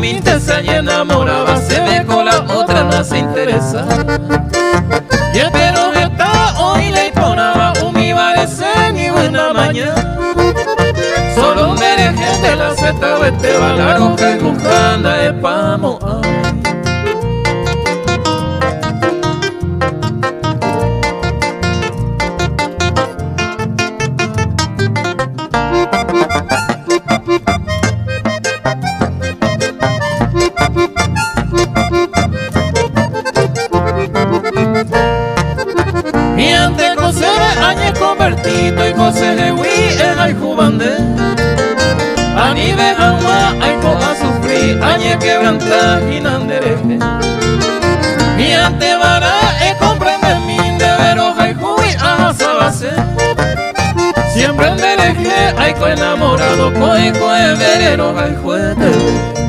minte se enamoraba, se ve con la otra no se interesa. Y espero que está hoy le ponaba un mi parece ni buena mañana. Solo un merengue de la seta de este balaro que buscando es pamo. Y antes cose añe convertido y cose de hui en el jubande. Ani ve agua hay a sufrir añe quebranta y nandereje. Y antes vara comprende min de veros hay hui a sabase. Siempre en dereje hay co enamorado co verero hay juete.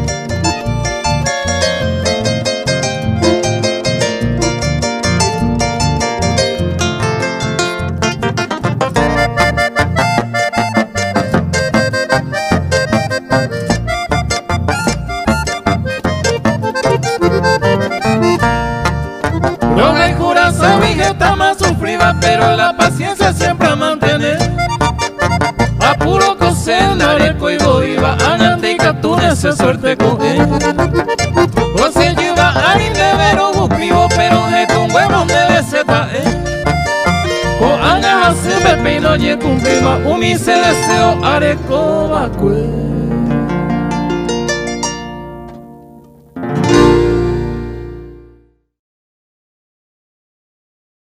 No hay jura sabe que está más sufrida, pero la paciencia siempre a mantener. A puro cocinar el coibo iba a nantica tú neces suerte con él. O se lleva a de vero buscribo, pero es un huevo debe ser o anga hace me peino y cumpliba un mi se deseo areco vacue.